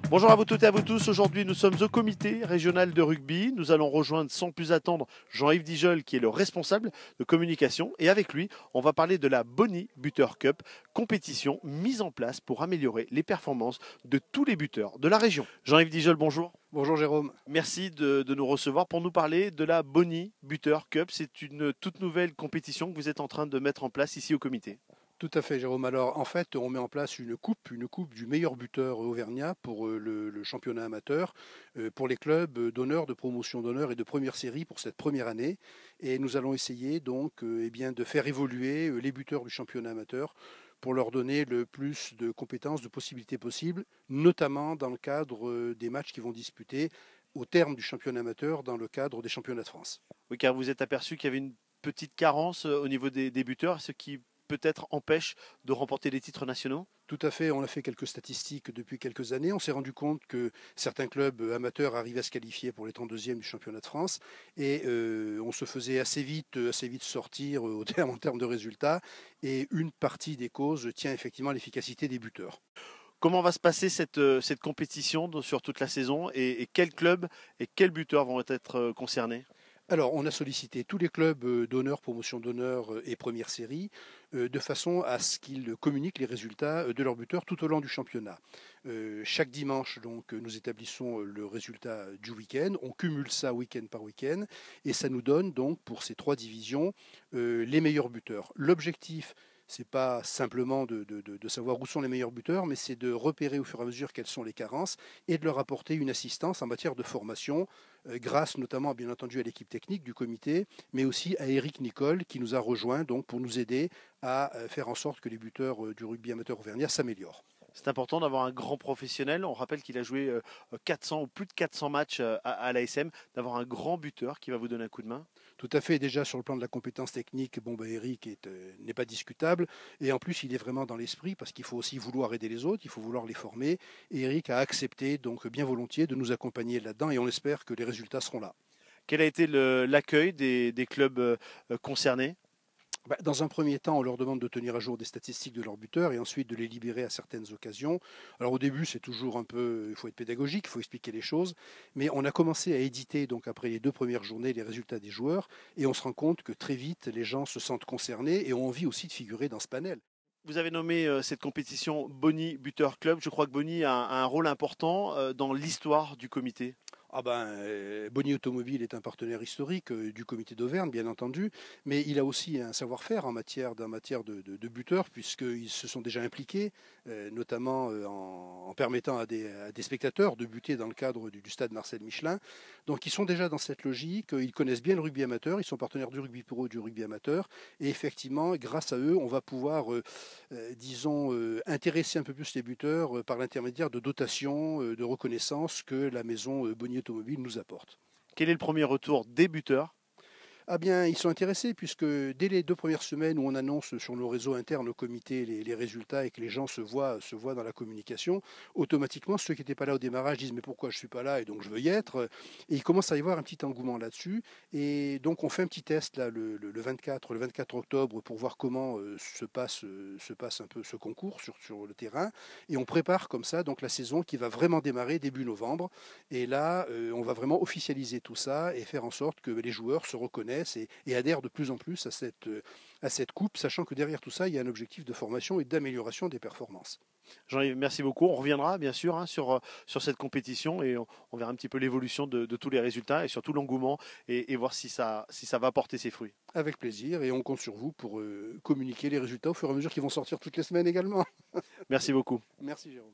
Bonjour à vous toutes et à vous tous. Aujourd'hui, nous sommes au comité régional de rugby. Nous allons rejoindre sans plus attendre Jean-Yves Dijol, qui est le responsable de communication. Et avec lui, on va parler de la Bonnie Buter Cup, compétition mise en place pour améliorer les performances de tous les buteurs de la région. Jean-Yves Dijol, bonjour. Bonjour Jérôme. Merci de nous recevoir pour nous parler de la Bonnie Buter Cup. C'est une toute nouvelle compétition que vous êtes en train de mettre en place ici au comité. Tout à fait Jérôme. Alors en fait on met en place une coupe du meilleur buteur auvergnat pour le championnat amateur, pour les clubs d'honneur, de promotion d'honneur et de première série pour cette première année. Et nous allons essayer donc de faire évoluer les buteurs du championnat amateur pour leur donner le plus de compétences, de possibilités possibles, notamment dans le cadre des matchs qui vont disputer au terme du championnat amateur dans le cadre des championnats de France. Oui, car vous êtes aperçu qu'il y avait une petite carence au niveau des buteurs, ce qui peut-être empêche de remporter les titres nationaux? Tout à fait, on a fait quelques statistiques depuis quelques années. On s'est rendu compte que certains clubs amateurs arrivaient à se qualifier pour les 32e du championnat de France et on se faisait assez vite sortir en termes de résultats. Et une partie des causes tient effectivement à l'efficacité des buteurs. Comment va se passer cette compétition sur toute la saison et quels clubs et quels buteurs vont être concernés? Alors, on a sollicité tous les clubs d'honneur, promotion d'honneur et première série, de façon à ce qu'ils communiquent les résultats de leurs buteurs tout au long du championnat. Chaque dimanche, donc, nous établissons le résultat du week-end. On cumule ça week-end par week-end et ça nous donne donc pour ces trois divisions les meilleurs buteurs. L'objectif, c'est pas simplement de savoir où sont les meilleurs buteurs, mais c'est de repérer au fur et à mesure quelles sont les carences et de leur apporter une assistance en matière de formation, grâce notamment bien entendu à l'équipe technique du comité, mais aussi à Eric Nicole qui nous a rejoint donc pour nous aider à faire en sorte que les buteurs du rugby amateur auvergnat s'améliorent. C'est important d'avoir un grand professionnel. On rappelle qu'il a joué 400 ou plus de 400 matchs à l'ASM, d'avoir un grand buteur qui va vous donner un coup de main. Tout à fait, déjà sur le plan de la compétence technique, Eric n'est pas discutable. Et en plus, il est vraiment dans l'esprit parce qu'il faut aussi vouloir aider les autres, il faut vouloir les former. Et Eric a accepté donc bien volontiers de nous accompagner là-dedans et on espère que les résultats seront là. Quel a été l'accueil des clubs concernés? Dans un premier temps, on leur demande de tenir à jour des statistiques de leurs buteurs et ensuite de les libérer à certaines occasions. Alors au début, c'est toujours un peu, il faut être pédagogique, il faut expliquer les choses, mais on a commencé à éditer donc après les 2 premières journées les résultats des joueurs et on se rend compte que très vite les gens se sentent concernés et ont envie aussi de figurer dans ce panel. Vous avez nommé cette compétition Bonnie Buter Club. Je crois que Bonnie a un rôle important dans l'histoire du comité. Bonnie Automobile est un partenaire historique du comité d'Auvergne, bien entendu, mais il a aussi un savoir-faire en matière de buteurs, puisqu'ils se sont déjà impliqués, notamment en permettant à des spectateurs de buter dans le cadre du stade Marcel Michelin. Donc ils sont déjà dans cette logique, ils connaissent bien le rugby amateur, ils sont partenaires du rugby pro et du rugby amateur, et effectivement, grâce à eux, on va pouvoir, intéresser un peu plus les buteurs par l'intermédiaire de dotations, de reconnaissance que la maison Bonnie Automobile nous apporte. Quel est le premier retour des buteurs? Ah bien, ils sont intéressés puisque dès les 2 premières semaines où on annonce sur nos réseaux internes au comité les résultats et que les gens se voient dans la communication, automatiquement ceux qui n'étaient pas là au démarrage disent mais pourquoi je ne suis pas là et donc je veux y être. Et il commence à y avoir un petit engouement là-dessus. Et donc on fait un petit test là, le 24 octobre pour voir comment se passe un peu ce concours sur le terrain. Et on prépare comme ça donc la saison qui va vraiment démarrer début novembre. Et là, on va vraiment officialiser tout ça et faire en sorte que les joueurs se reconnaissent et adhèrent de plus en plus à cette coupe, sachant que derrière tout ça, il y a un objectif de formation et d'amélioration des performances. Jean-Yves, merci beaucoup. On reviendra bien sûr sur cette compétition et on verra un petit peu l'évolution de tous les résultats et surtout l'engouement et voir si ça va porter ses fruits. Avec plaisir et on compte sur vous pour communiquer les résultats au fur et à mesure qu'ils vont sortir toutes les semaines également. Merci beaucoup. Merci Jérôme.